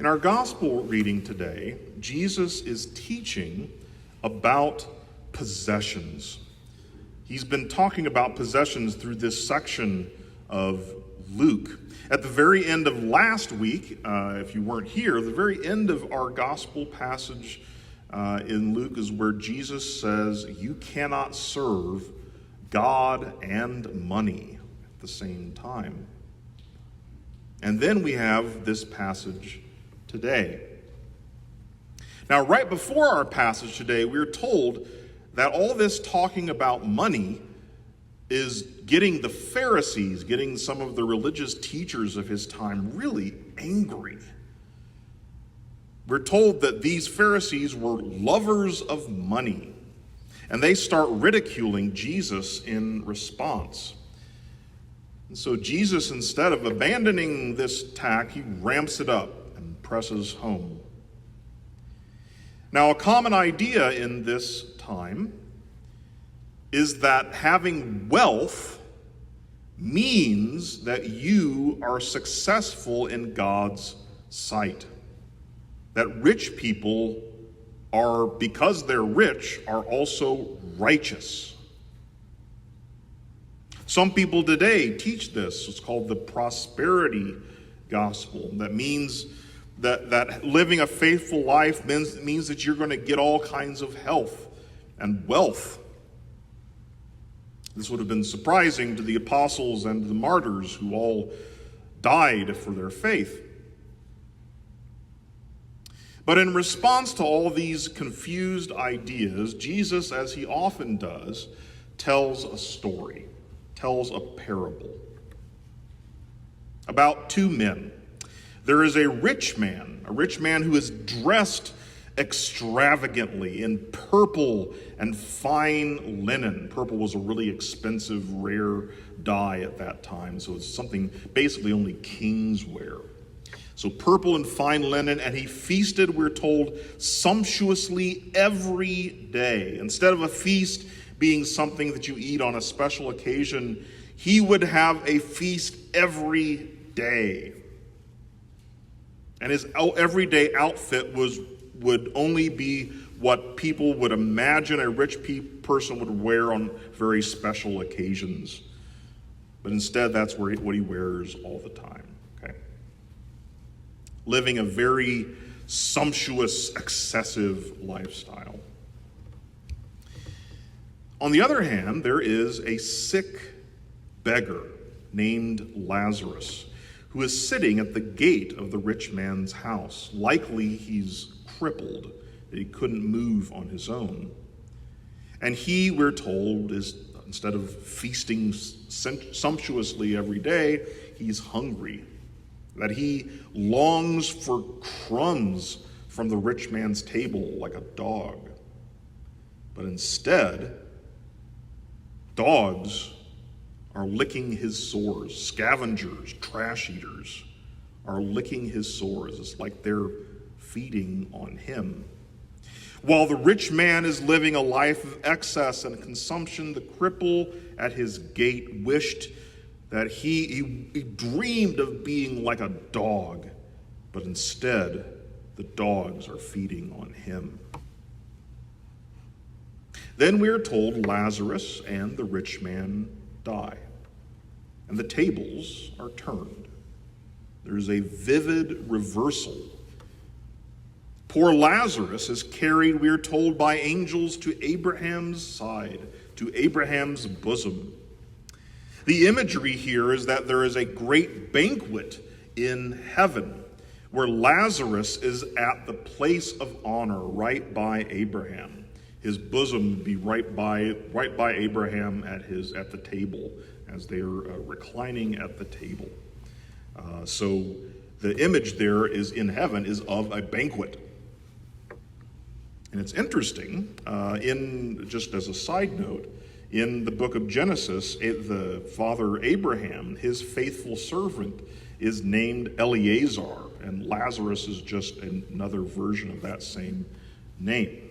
In our gospel reading today, Jesus is teaching about possessions. He's been talking about possessions through this section of Luke. At the very end of last week, if you weren't here, the very end of our gospel passage in Luke is where Jesus says, you cannot serve God and money at the same time. And then we have this passage today. Now, right before our passage today, we're told that all this talking about money is getting the Pharisees, getting some of the religious teachers of his time really angry. We're told that these Pharisees were lovers of money, and they start ridiculing Jesus in response. And so Jesus, instead of abandoning this tack, he ramps it up and presses home. Now, a common idea in this time is that having wealth means that you are successful in God's sight. That rich people are, because they're rich, are also righteous. Some people today teach this. It's called the prosperity gospel. That means that living a faithful life means that you're going to get all kinds of health and wealth. This would have been surprising to the apostles and the martyrs who all died for their faith. But in response to all these confused ideas, Jesus, as he often does, tells a story, tells a parable about two men. There is a rich man who is dressed extravagantly in purple and fine linen. Purple was a really expensive, rare dye at that time, so it's something basically only kings wear. So purple and fine linen, and he feasted, we're told, sumptuously every day. Instead of a feast being something that you eat on a special occasion, he would have a feast every day. And his everyday outfit would only be what people would imagine a rich person would wear on very special occasions. But instead, that's what he wears all the time. Okay? Living a very sumptuous, excessive lifestyle. On the other hand, there is a sick beggar named Lazarus, who is sitting at the gate of the rich man's house. Likely he's crippled, that he couldn't move on his own. And he, we're told, is, instead of feasting sumptuously every day, he's hungry. That he longs for crumbs from the rich man's table like a dog. But instead, dogs are licking his sores. Scavengers, trash eaters are licking his sores. It's like they're feeding on him. While the rich man is living a life of excess and consumption, the cripple at his gate wished that he dreamed of being like a dog, but instead the dogs are feeding on him. Then we are told Lazarus and the rich man die, and the tables are turned. There's a vivid reversal. Poor Lazarus is carried, we are told, by angels to Abraham's side, to Abraham's bosom. The imagery here is that there is a great banquet in heaven where Lazarus is at the place of honor right by Abraham. His bosom would be right by Abraham at the table as they are reclining at the table. So the image there is in heaven is of a banquet. And it's interesting, just as a side note, in the book of Genesis, the father Abraham, his faithful servant, is named Eleazar, and Lazarus is just another version of that same name.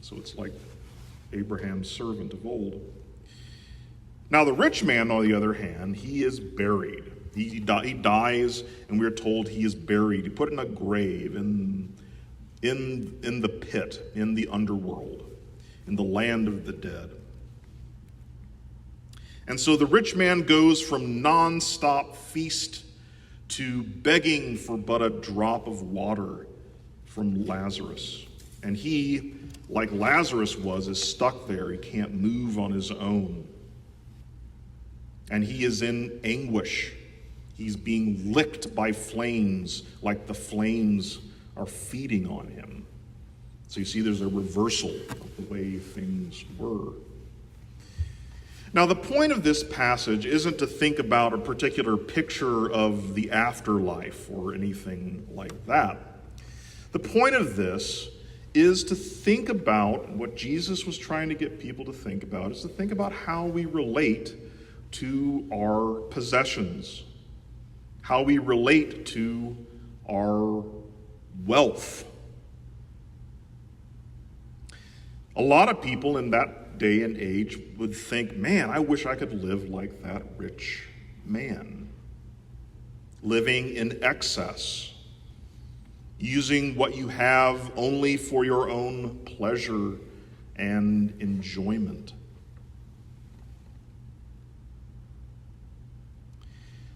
So it's like Abraham's servant of old. Now the rich man, on the other hand, he is buried. He dies, and we're told he is buried, put in a grave in the pit, in the underworld, in the land of the dead. And so the rich man goes from nonstop feast to begging for but a drop of water from Lazarus. And he, like Lazarus was, is stuck there. He can't move on his own. And he is in anguish. He's being licked by flames, like the flames are feeding on him. So you see there's a reversal of the way things were. Now, the point of this passage isn't to think about a particular picture of the afterlife or anything like that. The point of this is to think about what Jesus was trying to get people to think about, is to think about how we relate to our possessions, how we relate to our wealth. A lot of people in that day and age would think, man, I wish I could live like that rich man, living in excess, using what you have only for your own pleasure and enjoyment.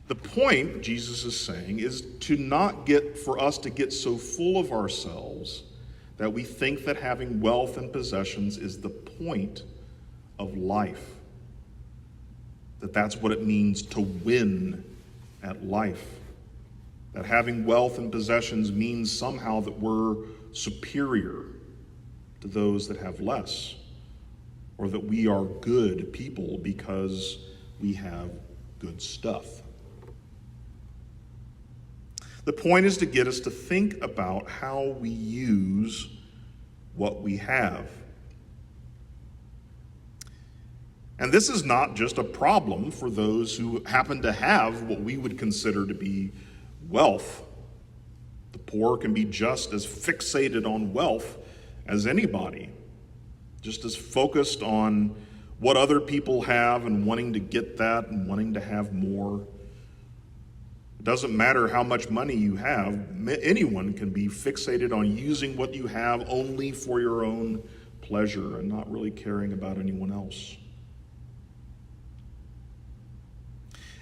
The point, Jesus is saying, is for us to get so full of ourselves that we think that having wealth and possessions is the point of life. That's what it means to win at life. That having wealth and possessions means somehow that we're superior to those that have less, or that we are good people because we have good stuff. The point is to get us to think about how we use what we have. And this is not just a problem for those who happen to have what we would consider to be wealth. The poor can be just as fixated on wealth as anybody, just as focused on what other people have and wanting to get that and wanting to have more. It doesn't matter how much money you have. Anyone can be fixated on using what you have only for your own pleasure and not really caring about anyone else.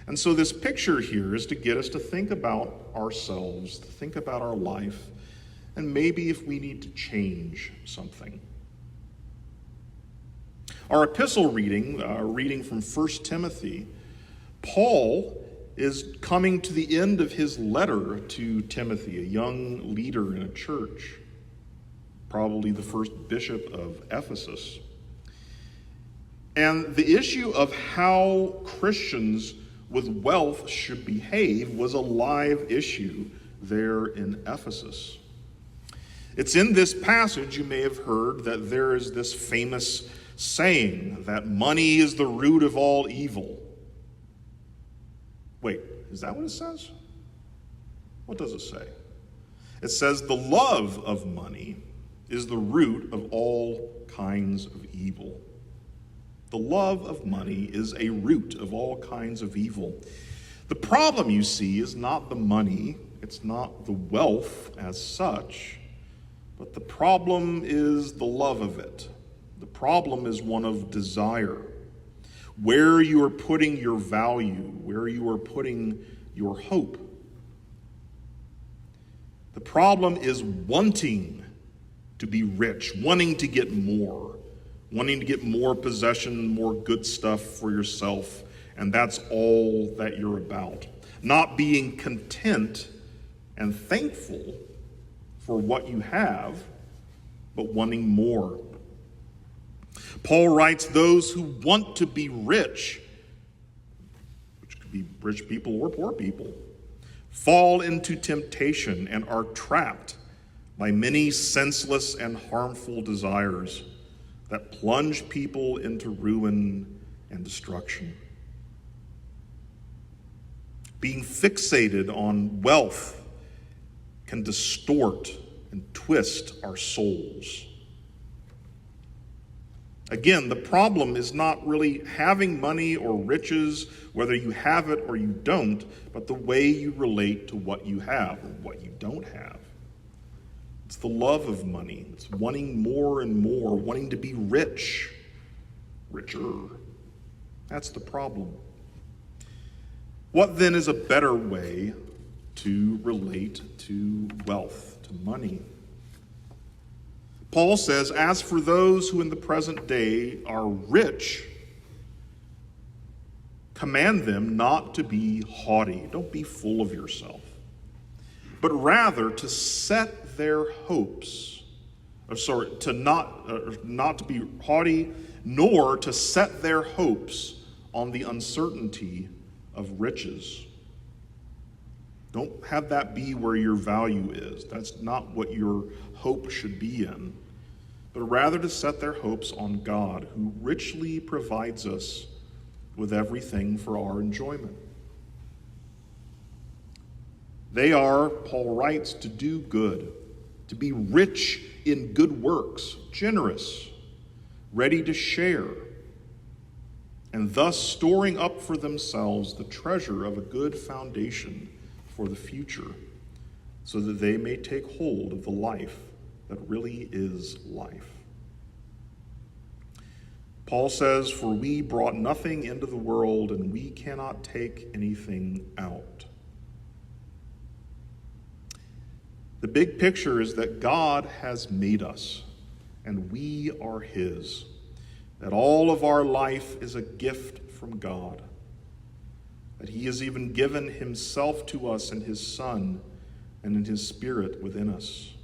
And so this picture here is to get us to think about ourselves, to think about our life, and maybe if we need to change something. Our epistle reading from 1 Timothy, Paul is coming to the end of his letter to Timothy, a young leader in a church, probably the first bishop of Ephesus. And the issue of how Christians with wealth should behave was a live issue there in Ephesus. It's in this passage you may have heard that there is this famous saying that money is the root of all evil. Wait, is that what it says? What does it say? It says the love of money is the root of all kinds of evil. The love of money is a root of all kinds of evil. The problem, you see, is not the money, it's not the wealth as such, but the problem is the love of it. The problem is one of desire. Where you are putting your value, where you are putting your hope. The problem is wanting to be rich, wanting to get more possession, more good stuff for yourself, and that's all that you're about. Not being content and thankful for what you have, but wanting more. Paul writes, those who want to be rich, which could be rich people or poor people, fall into temptation and are trapped by many senseless and harmful desires that plunge people into ruin and destruction. Being fixated on wealth can distort and twist our souls. Again, the problem is not really having money or riches, whether you have it or you don't, but the way you relate to what you have or what you don't have. It's the love of money. It's wanting more and more, wanting to be rich, richer. That's the problem. What then is a better way to relate to wealth, to money? Paul says, as for those who in the present day are rich, command them not to be haughty. Don't be full of yourself, but rather to set their hopes, not to be haughty, nor to set their hopes on the uncertainty of riches. Don't have that be where your value is. That's not what your hope should be in, but rather to set their hopes on God, who richly provides us with everything for our enjoyment. They are, Paul writes, to do good, to be rich in good works, generous, ready to share, and thus storing up for themselves the treasure of a good foundation for the future, so that they may take hold of the life that really is life. Paul says, for we brought nothing into the world, and we cannot take anything out. The big picture is that God has made us, and we are his. That all of our life is a gift from God. That he has even given himself to us in his Son and in his Spirit within us.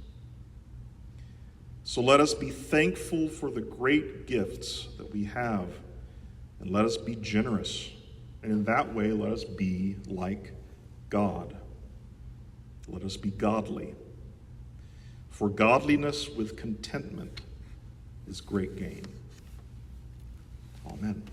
So let us be thankful for the great gifts that we have, and let us be generous. And in that way, let us be like God. Let us be godly. For godliness with contentment is great gain. Amen.